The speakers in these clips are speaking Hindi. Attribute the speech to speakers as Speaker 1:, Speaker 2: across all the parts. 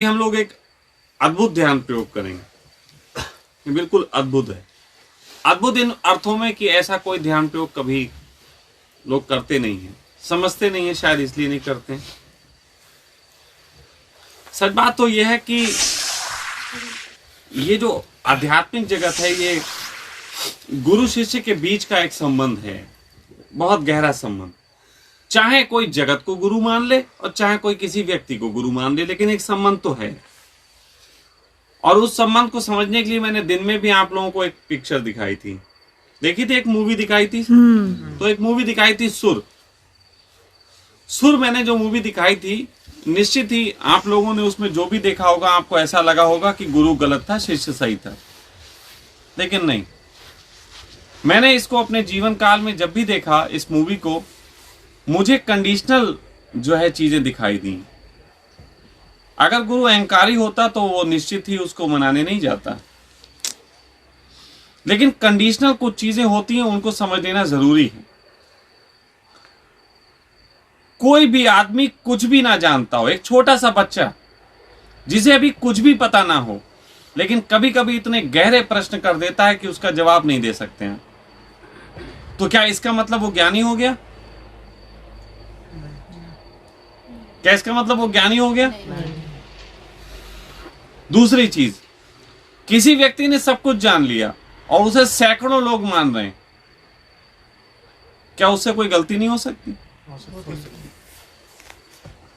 Speaker 1: हम लोग एक अद्भुत ध्यान प्रयोग करेंगे, ये बिल्कुल अद्भुत है। अद्भुत इन अर्थों में कि ऐसा कोई ध्यान प्रयोग कभी लोग करते नहीं हैं, समझते नहीं है, शायद इसलिए नहीं करते हैं। सच बात तो यह है कि ये जो आध्यात्मिक जगत है, ये गुरु शिष्य के बीच का एक संबंध है, बहुत गहरा संबंध। चाहे कोई जगत को गुरु मान ले और चाहे कोई किसी व्यक्ति को गुरु मान ले, लेकिन एक संबंध तो है। और उस संबंध को समझने के लिए मैंने दिन में भी आप लोगों को एक पिक्चर दिखाई थी, देखी थी, एक मूवी दिखाई थी। तो एक मूवी दिखाई थी सुर। मैंने जो मूवी दिखाई थी, निश्चित ही आप लोगों ने उसमें जो भी देखा होगा, आपको ऐसा लगा होगा कि गुरु गलत था, शिष्य सही था। लेकिन नहीं, मैंने इसको अपने जीवन काल में जब भी देखा इस मूवी को, मुझे कंडीशनल जो है चीजें दिखाई दी। अगर गुरु अहंकारी होता तो वो निश्चित ही उसको मनाने नहीं जाता, लेकिन कंडीशनल कुछ चीजें होती हैं, उनको समझ लेना जरूरी है। कोई भी आदमी कुछ भी ना जानता हो, एक छोटा सा बच्चा जिसे अभी कुछ भी पता ना हो, लेकिन कभी कभी इतने गहरे प्रश्न कर देता है कि उसका जवाब नहीं दे सकते हैं, तो क्या इसका मतलब वो ज्ञानी हो गया? क्या इसका मतलब वो ज्ञानी हो गया? दूसरी चीज, किसी व्यक्ति ने सब कुछ जान लिया और उसे सैकड़ों लोग मान रहे हैं, क्या उससे कोई गलती नहीं हो सकती?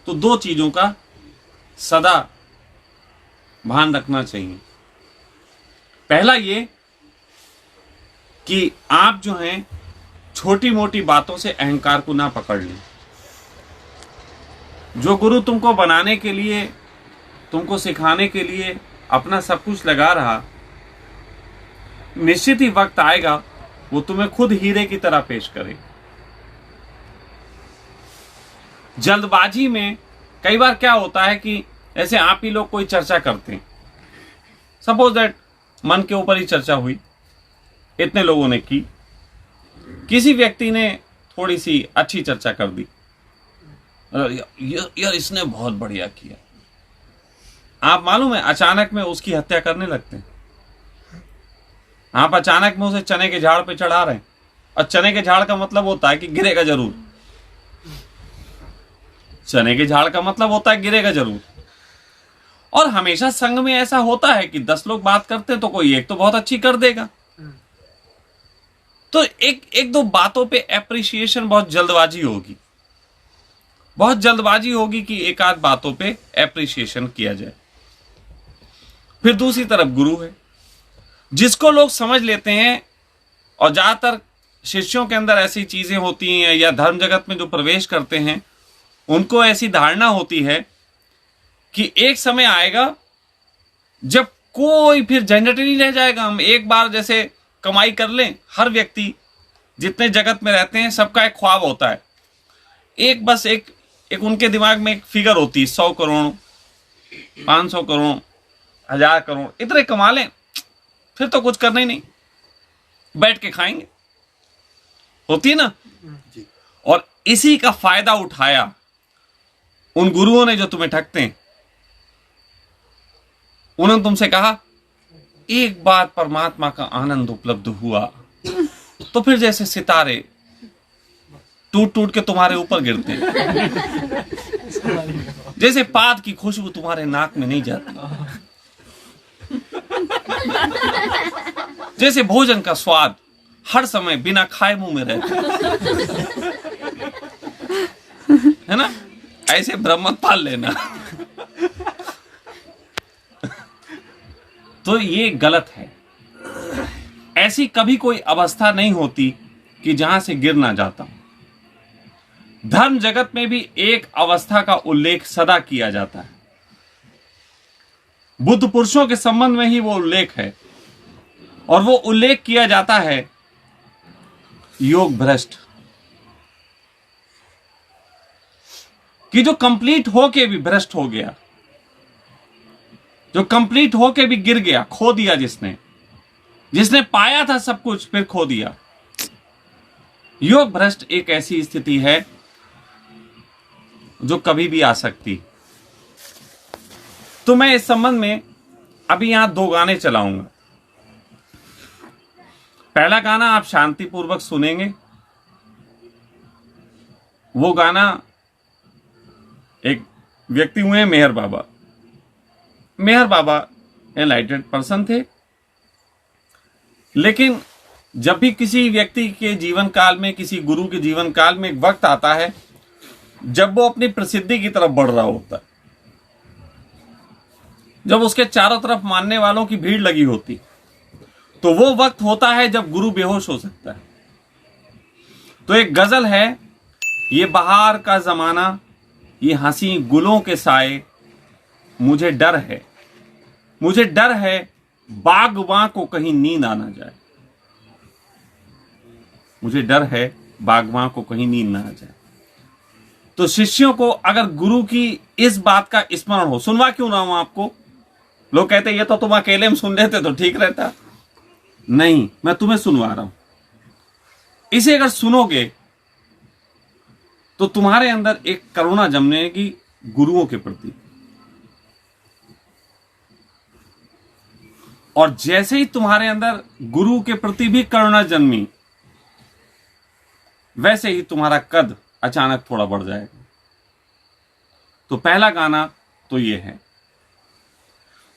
Speaker 1: तो दो चीजों का सदा भान रखना चाहिए। पहला ये कि आप जो हैं छोटी मोटी बातों से अहंकार को ना पकड़ लें। जो गुरु तुमको बनाने के लिए, तुमको सिखाने के लिए अपना सब कुछ लगा रहा, निश्चित ही वक्त आएगा वो तुम्हें खुद हीरे की तरह पेश करे। जल्दबाजी में कई बार क्या होता है कि ऐसे आप ही लोग कोई चर्चा करते हैं, सपोज दैट मन के ऊपर ही चर्चा हुई, इतने लोगों ने की, किसी व्यक्ति ने थोड़ी सी अच्छी चर्चा कर दी, यार इसने बहुत बढ़िया किया, आप मालूम है अचानक में उसकी हत्या करने लगते हैं। आप अचानक में उसे चने के झाड़ पे चढ़ा रहे हैं, और चने के झाड़ का मतलब होता है कि गिरेगा जरूर। चने के झाड़ का मतलब होता है गिरेगा जरूर। और हमेशा संघ में ऐसा होता है कि 10 लोग बात करते हैं तो कोई एक तो बहुत अच्छी कर देगा। तो एक दो बातों पे एप्रिसिएशन, बहुत जल्दबाजी होगी, बहुत जल्दबाजी होगी कि एक आध बातों पे एप्रिसिएशन किया जाए। फिर दूसरी तरफ गुरु है, जिसको लोग समझ लेते हैं, और ज्यादातर शिष्यों के अंदर ऐसी चीजें होती हैं, या धर्म जगत में जो प्रवेश करते हैं उनको ऐसी धारणा होती है कि एक समय आएगा जब कोई फिर झंझट नहीं रह जाएगा। हम एक बार जैसे कमाई कर लें, हर व्यक्ति जितने जगत में रहते हैं सबका एक ख्वाब होता है, एक बस एक उनके दिमाग में एक फिगर होती है, 100 करोड़, 500 करोड़, 1000 करोड़, इतने कमा लें फिर तो कुछ करना ही नहीं, बैठ के खाएंगे, होती है ना। और इसी का फायदा उठाया उन गुरुओं ने जो तुम्हें ठगते हैं। उन्होंने तुमसे कहा एक बार परमात्मा का आनंद उपलब्ध हुआ तो फिर जैसे सितारे टूट टूट के तुम्हारे ऊपर गिरते हैं, जैसे पाद की खुशबू तुम्हारे नाक में नहीं जाती, जैसे भोजन का स्वाद हर समय बिना खाए मुंह में रहता है ना, ऐसे ब्रह्मत पाल लेना। तो ये गलत है। ऐसी कभी कोई अवस्था नहीं होती कि जहां से गिर ना जाता। धर्म जगत में भी एक अवस्था का उल्लेख सदा किया जाता है, बुद्ध पुरुषों के संबंध में ही वो उल्लेख है, और वो उल्लेख किया जाता है योग भ्रष्ट, कि जो कंप्लीट होके भी भ्रष्ट हो गया, जो कंप्लीट होके भी गिर गया, खो दिया, जिसने पाया था सब कुछ फिर खो दिया। योग भ्रष्ट एक ऐसी स्थिति है जो कभी भी आ सकती। तो मैं इस संबंध में अभी यहां 2 गाने चलाऊंगा। पहला गाना आप शांतिपूर्वक सुनेंगे। वो गाना एक व्यक्ति हुए मेहर बाबा। मेहर बाबा एनलाइटेड पर्सन थे, लेकिन जब भी किसी व्यक्ति के जीवन काल में, किसी गुरु के जीवन काल में एक वक्त आता है जब वो अपनी प्रसिद्धि की तरफ बढ़ रहा होता है, जब उसके चारों तरफ मानने वालों की भीड़ लगी होती, तो वो वक्त होता है जब गुरु बेहोश हो सकता है। तो एक गजल है, ये बहार का जमाना, ये हंसी गुलों के साए, मुझे डर है, मुझे डर है बागवां को कहीं नींद आ ना जाए, मुझे डर है बागवां को कहीं नींद ना आ जाए। तो शिष्यों को अगर गुरु की इस बात का स्मरण हो, सुनवा क्यों ना हूं आपको? लोग कहते ये तो तुम अकेले में सुन लेते तो ठीक रहता। नहीं, मैं तुम्हें सुनवा रहा हूं। इसे अगर सुनोगे तो तुम्हारे अंदर एक करुणा जन्मेगी गुरुओं के प्रति, और जैसे ही तुम्हारे अंदर गुरु के प्रति भी करुणा जन्मी, वैसे ही तुम्हारा कद अचानक थोड़ा बढ़ जाएगा। तो पहला गाना तो ये है।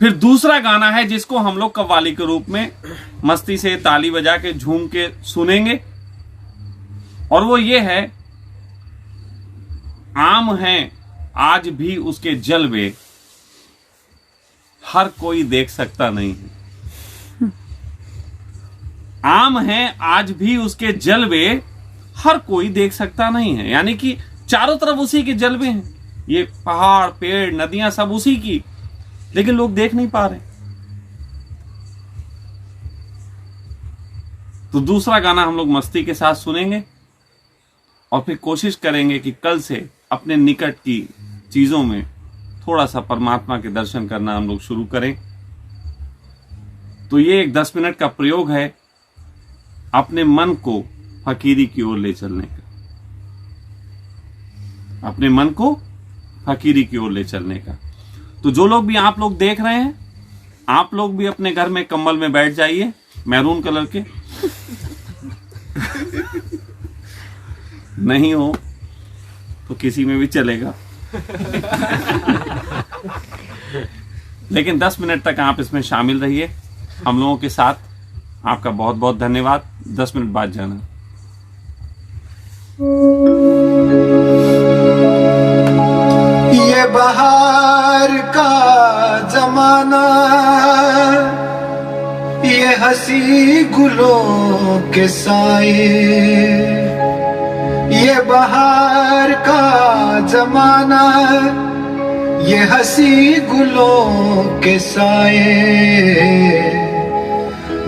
Speaker 1: फिर दूसरा गाना है जिसको हम लोग कव्वाली के रूप में मस्ती से ताली बजा के झूम के सुनेंगे, और वो ये है, आम हैं आज भी उसके जलवे, हर कोई देख सकता नहीं है। आम हैं आज भी उसके जलवे, हर कोई देख सकता नहीं है। यानी कि चारों तरफ उसी के जलवे हैं, ये पहाड़ पेड़ नदियां सब उसी की, लेकिन लोग देख नहीं पा रहे। तो दूसरा गाना हम लोग मस्ती के साथ सुनेंगे, और फिर कोशिश करेंगे कि कल से अपने निकट की चीजों में थोड़ा सा परमात्मा के दर्शन करना हम लोग शुरू करें। तो ये एक 10 मिनट का प्रयोग है अपने मन को फकीरी की ओर ले चलने का, अपने मन को फकीरी की ओर ले चलने का। तो जो लोग भी आप लोग देख रहे हैं, आप लोग भी अपने घर में कंबल में बैठ जाइए, मैरून कलर के। नहीं हो तो किसी में भी चलेगा। लेकिन 10 मिनट तक आप इसमें शामिल रहिए हम लोगों के साथ। आपका बहुत बहुत धन्यवाद। 10 मिनट बाद जाना।
Speaker 2: ये बहार का जमाना, ये हंसी गुलों के साए, ये बहार का जमाना, ये हंसी गुलों के साए,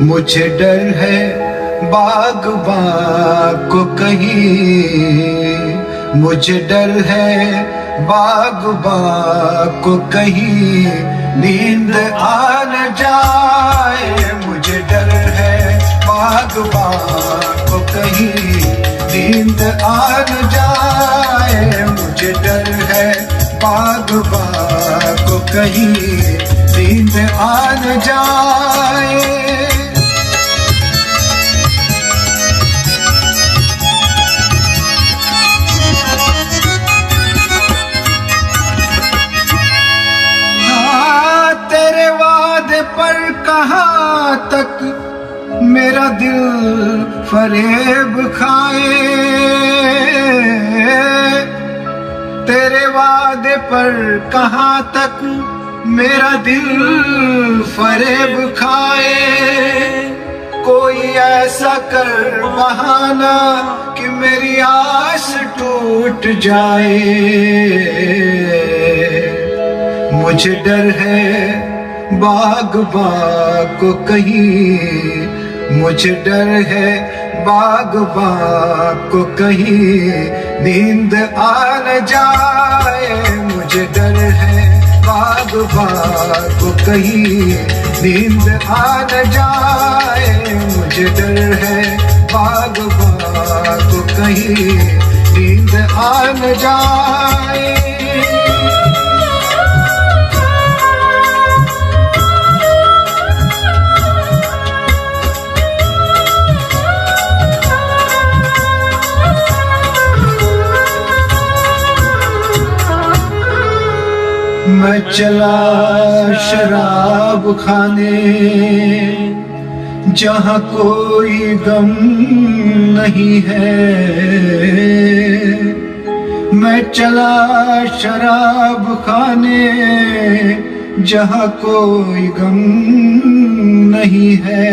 Speaker 2: मुझे डर है बागबान को कहीं, मुझे डर है बागबान को कहीं नींद आ न जाए, मुझे डर है बागबान को कहीं नींद आ न जाए, मुझे डर है बागबान को कहीं नींद आ न जाए। तेरे वादे पर कहाँ तक मेरा दिल फरेब खाए, तेरे वादे पर कहाँ तक मेरा दिल फरेब खाए, कोई ऐसा कर बहाना कि मेरी आस टूट जाए, मुझे डर है बागबान को कहीं, मुझे डर है बागबान को कहीं नींद आ न जाए, मुझे डर है बागबान को कहीं नींद आ न जाए, मुझे डर है बागबान को कहीं नींद आ न जाए। मैं चला शराब खाने, जहाँ कोई गम नहीं है। मैं चला शराब खाने, जहाँ कोई गम नहीं है।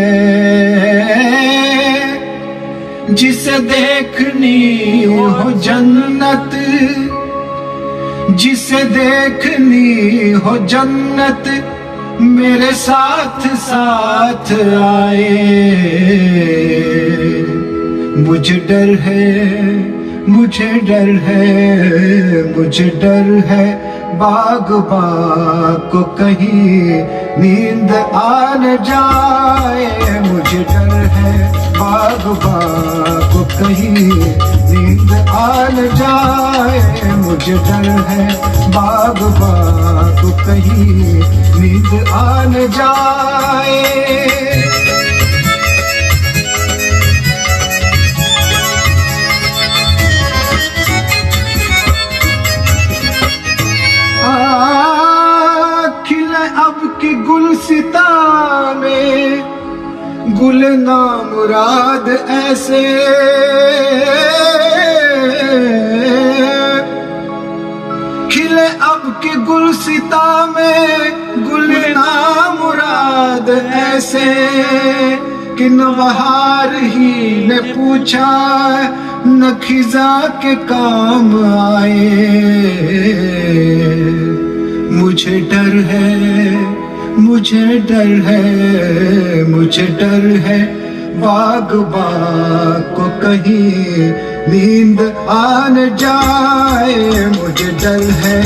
Speaker 2: जिसे देखनी हो जन्नत, जिसे देखनी हो जन्नत, मेरे साथ साथ आए। मुझे डर है, मुझे डर है, मुझे डर है बाग़बां को कहीं नींद आ न जाए। मुझे डर है बाग़बां को कहीं नींद आ न जाए। मुझे डर है बाग़बां को कहीं नींद आ न जाए। खिले अब की गुलसिता में गुल नामुराद ऐसे। खिले अब की गुलसिता में गुल नामुराद ऐसे कि न बहार ही ने पूछा न खिजा के काम आए। मुझे डर है, मुझे डर है, मुझे डर है बाग़बां को कहीं नींद आ न जाए। मुझे डर है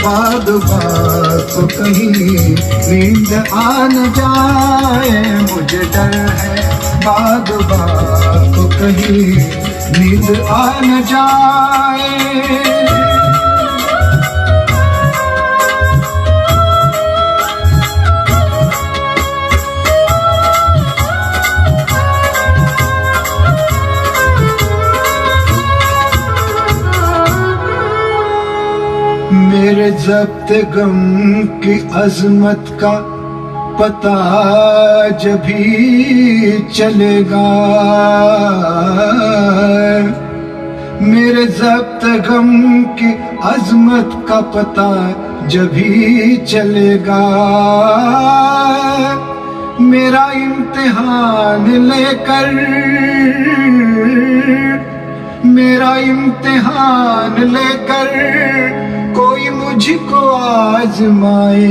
Speaker 2: बाग़बां को कहीं नींद आ न जाए। मुझे डर है बाग़बां को कहीं नींद आ न जाए। मेरे ज़ब्त गम की अज़मत का पता जभी चलेगा। मेरे ज़ब्त गम की अज़मत का पता जभी चलेगा। मेरा इम्तिहान लेकर, मेरा इम्तिहान लेकर कोई मुझको आजमाए।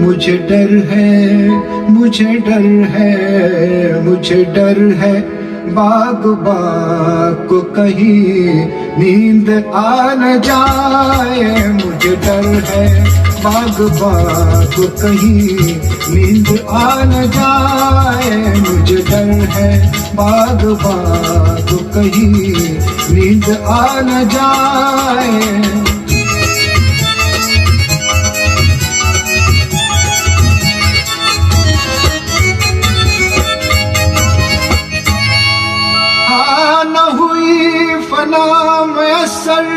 Speaker 2: मुझे डर है, मुझे डर है, मुझे डर है बाग़बां को कहीं नींद आ न जाए। मुझे डर है बाग़बां को कहीं नींद आ न जाए। मुझे डर है बाग़बां को कहीं नींद आ न जाए। न हुई फना मयस्सर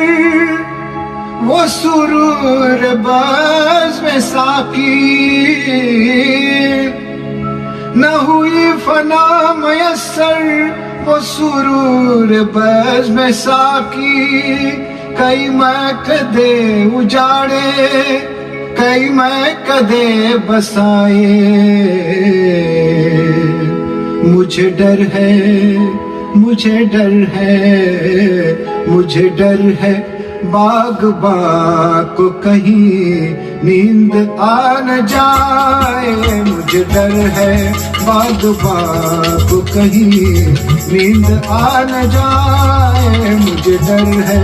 Speaker 2: वो सुरूर बज़्म में साकी। न हुई फना मयस्सर वो सुरूर बज़्म में साकी। कई मैं कदे उजाड़े, कई मैं कदे बसाए। मुझे डर है, मुझे डर है, मुझे डर है बाग़बां को कहीं नींद आ न जाए। मुझे डर है बाग़बां को कहीं नींद आ न जाए। मुझे डर है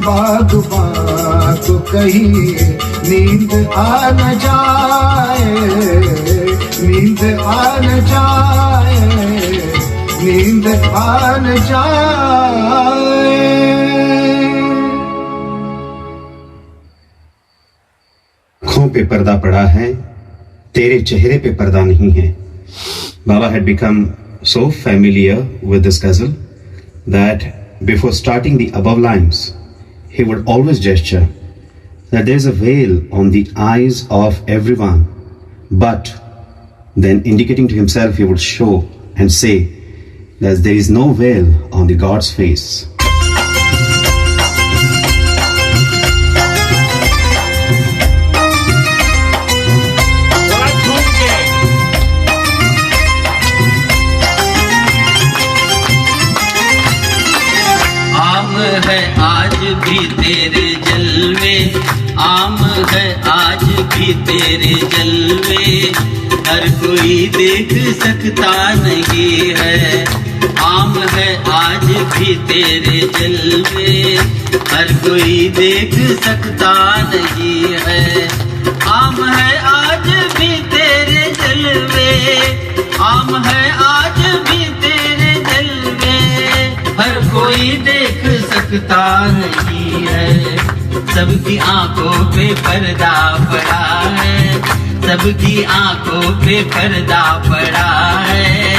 Speaker 2: बाग़बां को कहीं नींद आ न जाए। नींद आ न जाए, नींद आ न जाए।
Speaker 3: आँखों पे पर्दा पड़ा है, तेरे चेहरे पे पर्दा नहीं है. Baba had become so familiar with this ghazal that before starting the above lines, he would always gesture that there is a veil on the eyes of everyone, but then indicating to himself, he would show and say that there is no veil on the God's face.
Speaker 4: है आज भी तेरे जलवे, आम है आज भी तेरे जलवे, हर कोई देख सकता नहीं है। आम है आज भी तेरे जलवे, हर कोई देख सकता नहीं है। आम है आज भी तेरे जलवे, आम है आज भी तेरे जलवे, हर कोई देख सकता नहीं है। सबकी आंखों पे पर्दा पड़ा है, सबकी आंखों पे पर्दा पड़ा है,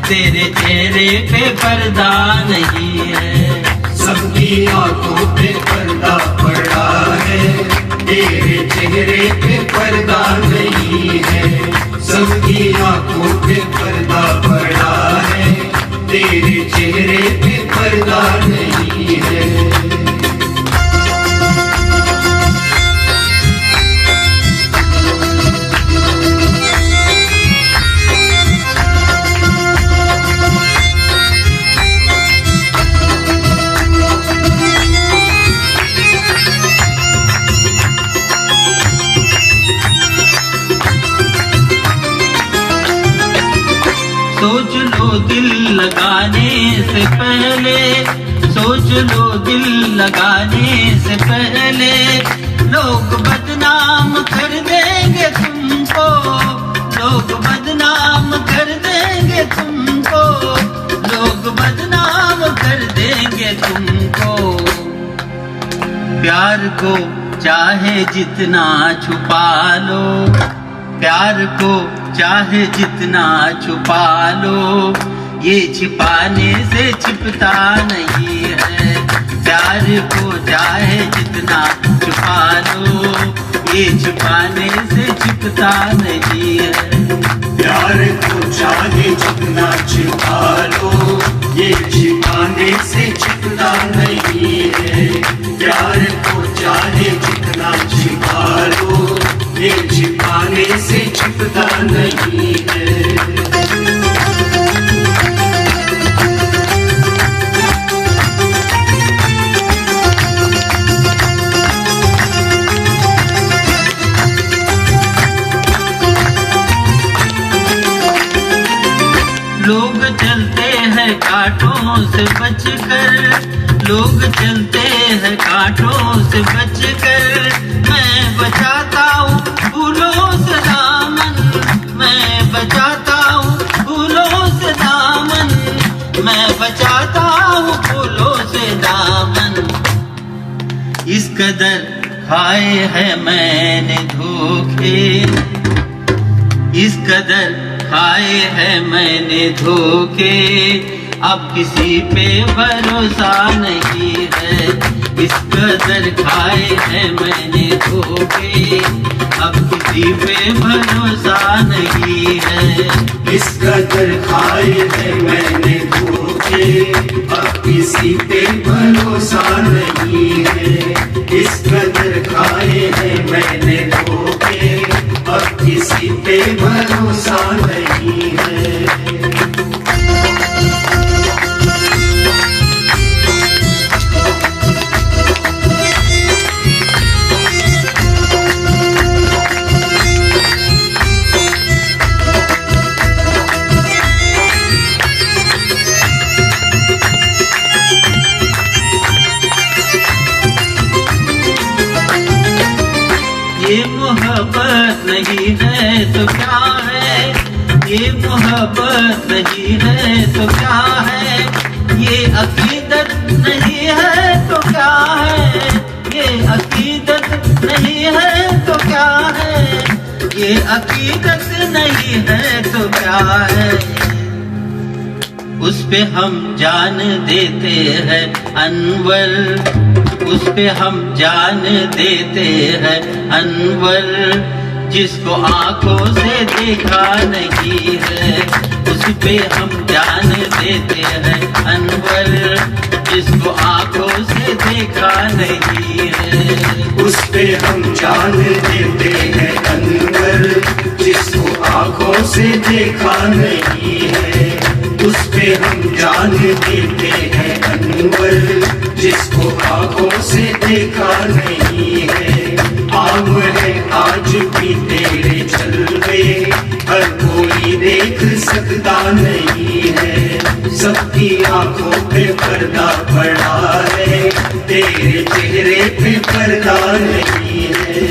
Speaker 4: तेरे चेहरे पे पर्दा नहीं है।
Speaker 2: सबकी आंखों पे पर्दा पड़ा है, तेरे चेहरे पे पर्दा नहीं है। सबकी आंखों पे पर्दा पड़ा है, तेरे चेहरे पे पर्दा नहीं है।
Speaker 4: सोच लो दिल लगाने से पहले, सोच लो दिल लगाने से पहले, लोग बदनाम कर देंगे तुमको, लोग बदनाम कर देंगे तुमको, लोग बदनाम कर देंगे तुमको। प्यार को चाहे जितना छुपा लो, प्यार को चाहे जितना छुपा लो, ये छिपाने से छिपता नहीं है। प्यार को चाहे जितना छुपा लो, ये छिपाने से छिपता नहीं है।
Speaker 2: प्यार को चाहे जितना छिपा लो, ये छिपाने से छिपता नहीं है। प्यार को चाहे जितना छिपा लो, ये छिपाने से छिपता नहीं है।
Speaker 4: लोग चलते हैं कांटों से बचकर, लोग चलते हैं कांटों से बचकर, मैं बचाता हूँ फूलों से दामन, मैं बचाता हूँ फूलों से दामन, मैं बचाता हूँ फूलों से दामन। इस कदर खाए हैं मैंने धोखे, इस कदर खाए हैं मैंने धोखे, अब किसी पे भरोसा नहीं है। इस कदर खाए हैं मैंने धोखे, अब किसी पे भरोसा नहीं है।
Speaker 2: इस कदर खाए हैं मैंने धोखे, अब किसी पे भरोसा नहीं है। इस कदर खाए हैं मैंने धोखे, अब किसी पे भरोसा नहीं है।
Speaker 4: ये मोहब्बत नहीं है तो क्या है, ये मोहब्बत नहीं है तो क्या है, ये अकीदत नहीं है तो क्या है, ये अकीदत नहीं है तो क्या है, ये अकीदत नहीं है तो क्या है। उस पे हम जान देते हैं अनवर, उस पे हम जान देते हैं अनवर, जिसको आंखों से देखा नहीं है। उस पे हम जान देते हैं अनवर, जिसको आंखों से देखा नहीं है।
Speaker 2: उस पे हम जान देते हैं अनवर, जिसको आंखों से देखा नहीं है। उस पे हम जान देते हैं अनवर, जिसको आंखों से देखा नहीं है। आम है आज भी तेरे जलवे, हर कोई देख सकता नहीं है। सबकी आंखों पे पर्दा पड़ा है, तेरे चेहरे पे पर्दा नहीं है।